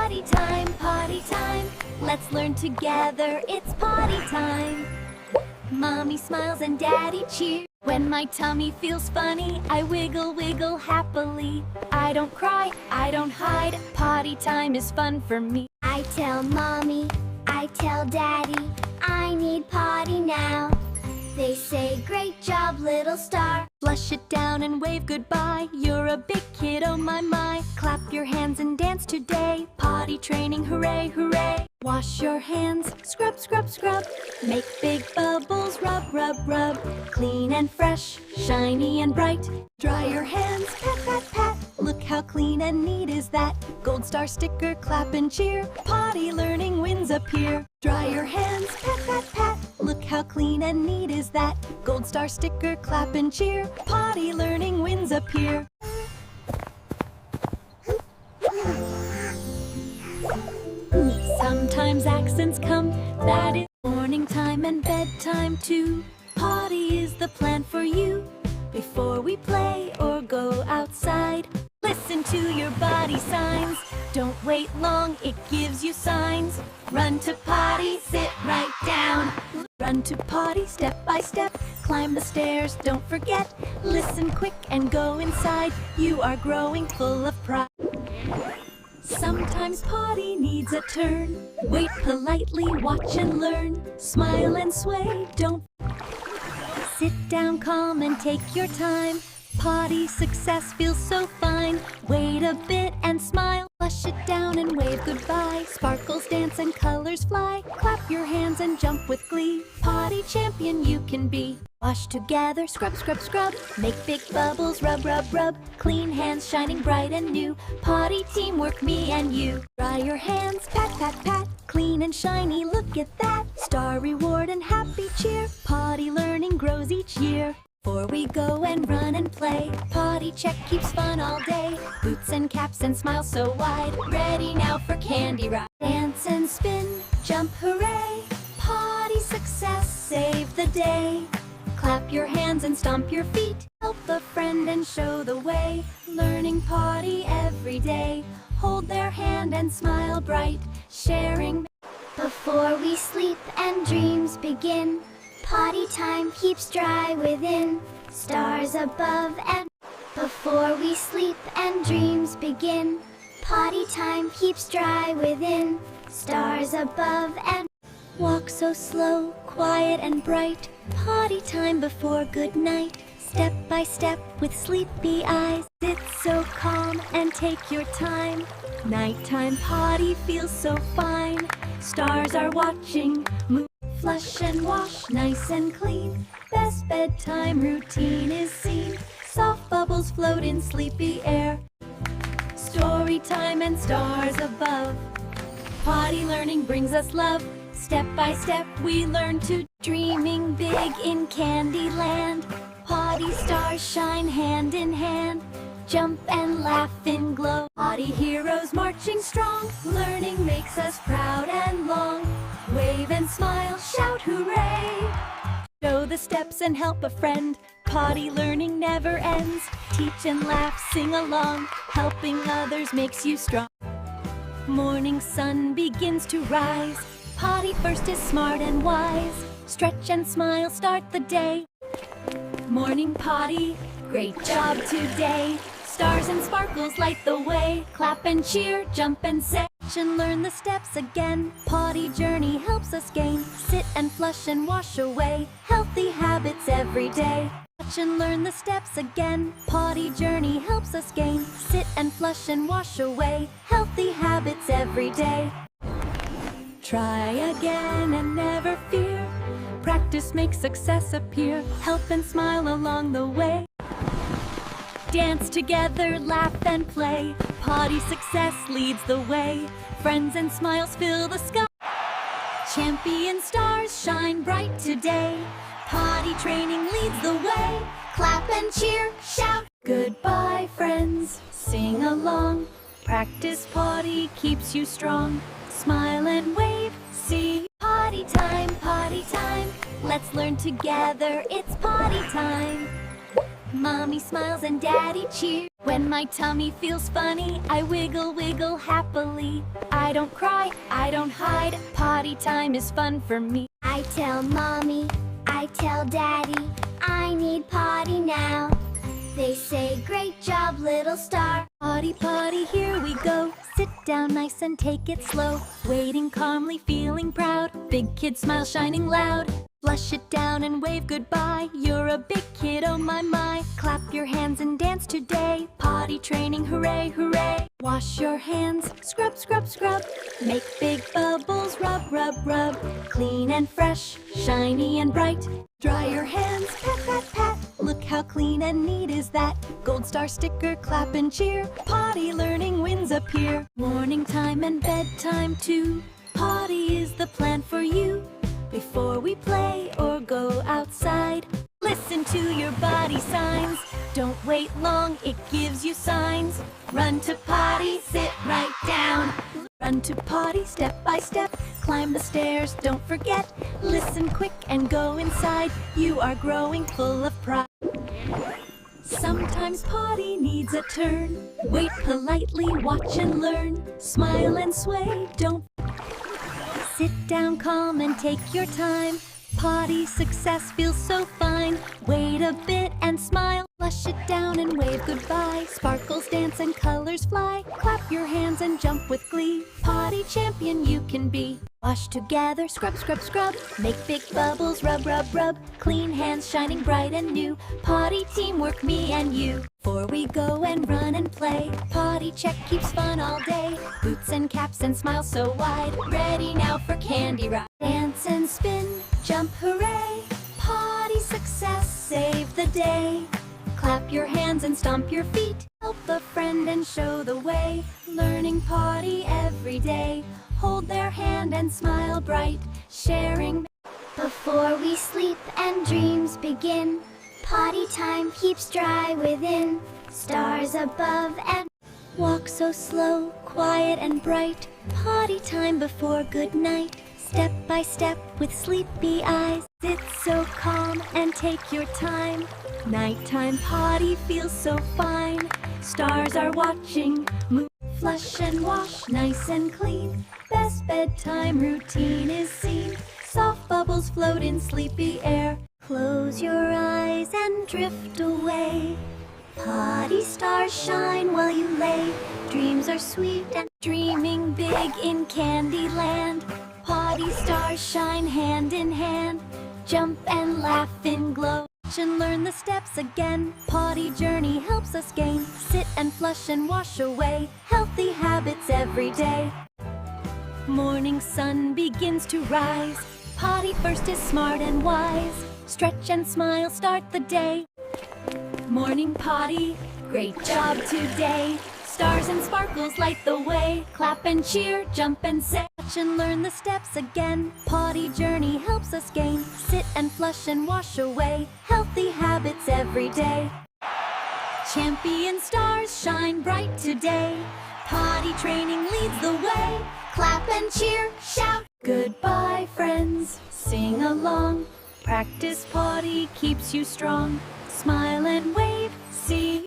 Potty time, potty time. Let's learn together, it's potty time. Mommy smiles and Daddy cheers. When my tummy feels funny, I wiggle, wiggle happily. I don't cry, I don't hide. Potty time is fun for me. I tell Mommy, I tell Daddy, I need potty now. They say, great job, little star. Flush it down and wave goodbye. You're a big kid, oh my my. Clap your hands and dance today. Potty training, hooray, hooray. Wash your hands, scrub, scrub, scrub. Make big bubbles, rub, rub, rub. Clean and fresh, shiny and bright. Dry your hands, pat, pat, pat. Look how clean and neat is that. Gold star sticker, clap and cheer. Potty learning wins appear. Dry your hands, pat, pat, pat. Look how clean and neat is that. Gold star sticker, clap and cheer. Potty learning wins appear. Sometimes accents come, that is morning time and bedtime too. Potty is the plan for you. Before we play or go outside, listen to your body signs. Don't wait long, it gives you signs. Run to potty, sit right down. Run to potty, step by step. Climb the stairs, don't forget. Listen quick and go inside. You are growing full of pride. Sometimes potty needs a turn. Wait politely, watch and learn. Smile and sway, don't. Sit down calm and take your time. Potty success feels so fine. Wait a bit and smile. Flush it down and wave goodbye. Sparkles dance and colors fly. Clap your hands and jump with glee. Potty champion you can be. Wash together, scrub, scrub, scrub. Make big bubbles, rub, rub, rub. Clean hands shining bright and new. Potty teamwork, me and you. Dry your hands, pat, pat, pat. Clean and shiny, look at that. Star reward and happy cheer. Potty learning grows each year. Before we go and run and play, potty check keeps fun all day. Boots and caps and smiles so wide. Ready now for candy ride. Dance and spin, jump hooray. Potty success, save the day. Clap your hands and stomp your feet. Help a friend and show the way. Learning potty every day. Hold their hand and smile bright. Sharing. Before we sleep and dreams begin, potty time keeps dry within. Stars above and before we sleep and dreams begin, potty time keeps dry within. Stars above and walk so slow, quiet and bright. Potty time before good night. Step by step with sleepy eyes. Sit so calm and take your time. Nighttime potty feels so fine. Stars are watching. Move, flush and wash, nice and clean. Best bedtime routine is seen. Soft bubbles float in sleepy air. Story time and stars above. Potty learning brings us love. Step by step we learn to dreaming big in Candyland. Potty stars shine hand in hand. Jump and laugh in glow. Potty heroes marching strong. Learning makes us proud and long. Wave and smile, shout hooray. Show the steps and help a friend. Potty learning never ends. Teach and laugh, sing along. Helping others makes you strong. Morning sun begins to rise. Potty first is smart and wise. Stretch and smile, start the day. Morning potty, great job today. Stars and sparkles light the way. Clap and cheer, jump and say. And learn the steps again. Potty journey helps us gain. Sit and flush and wash away. Healthy habits every day. Watch and learn the steps again. Potty journey helps us gain. Sit and flush and wash away. Healthy habits every day. Try again and never fear. Practice makes success appear. Help and smile along the way. Dance together, laugh and play. Potty success leads the way. Friends and smiles fill the sky. Champion stars shine bright today. Potty training leads the way. Clap and cheer, shout. Goodbye, friends. Sing along. Practice potty keeps you strong. Smile and wave. See. Potty time, potty time. Let's learn together. It's potty time. Mommy smiles and Daddy cheers. When my tummy feels funny, I wiggle, wiggle happily. I don't cry, I don't hide. Potty time is fun for me. I tell Mommy, I tell Daddy, I need potty now. They say, great job, little star. Potty, potty, here we go. Sit down nice and take it slow. Waiting calmly, feeling proud. Big kid smile shining loud. Flush it down and wave goodbye. You're a big kid, oh my my. Clap your hands and dance today. Potty training, hooray, hooray. Wash your hands, scrub, scrub, scrub. Make big bubbles, rub, rub, rub. Clean and fresh, shiny and bright. Dry your hands, pat, pat, pat. Look how clean and neat is that. Gold star sticker, clap and cheer. Potty learning wins appear. Morning time and bedtime too. Potty is the plan for you. Before we play or go outside, listen to your body signs. Don't wait long, it gives you signs. Run to potty, sit right down. Run to potty, step by step. Climb the stairs, don't forget. Listen quick and go inside. You are growing full of pride. Sometimes potty needs a turn. Wait politely, watch and learn. Smile and sway, don't sit down calm and take your time. Potty success feels so fine. Wait a bit and smile. Flush it down and wave goodbye. Sparkles dance and colors fly. Clap your hands and jump with glee. Potty champion you can be. Wash together, scrub, scrub, scrub. Make big bubbles, rub, rub, rub. Clean hands shining bright and new. Potty teamwork, me and you. Before we go and run and play, potty check keeps fun all day. Boots and caps and smiles so wide. Ready now for candy ride. Dance and spin, jump, hooray. Potty success, save the day. Clap your hands and stomp your feet. Help a friend and show the way. Learning potty every day. Hold their hand and smile bright. Sharing. Before we sleep and dreams begin, potty time keeps dry within. Stars above and Walk so slow, quiet and bright. Potty time before good night. Step by step with sleepy eyes. Sit so calm and take your time. Nighttime potty feels so fine. Stars are watching. Move, flush and wash, nice and clean. Best bedtime routine is seen. Soft bubbles float in sleepy air. Close your eyes and drift away. Potty stars shine while you lay. Dreams are sweet and dreaming big in Candyland. Potty stars shine hand in hand. Jump and laugh in glow. Watch and learn the steps again. Potty journey helps us gain. Sit and flush and wash away. Healthy habits every day. Morning sun begins to rise. Potty first is smart and wise. Stretch and smile, start the day. Morning potty, great job today. Stars and sparkles light the way. Clap and cheer, jump and say. Watch and learn the steps again. Potty journey helps us gain. Sit and flush and wash away. Healthy habits every day. Champion stars shine bright today. Potty training leads the way. Clap and cheer, shout. Goodbye friends, sing along. Practice potty keeps you strong. Smile and wave.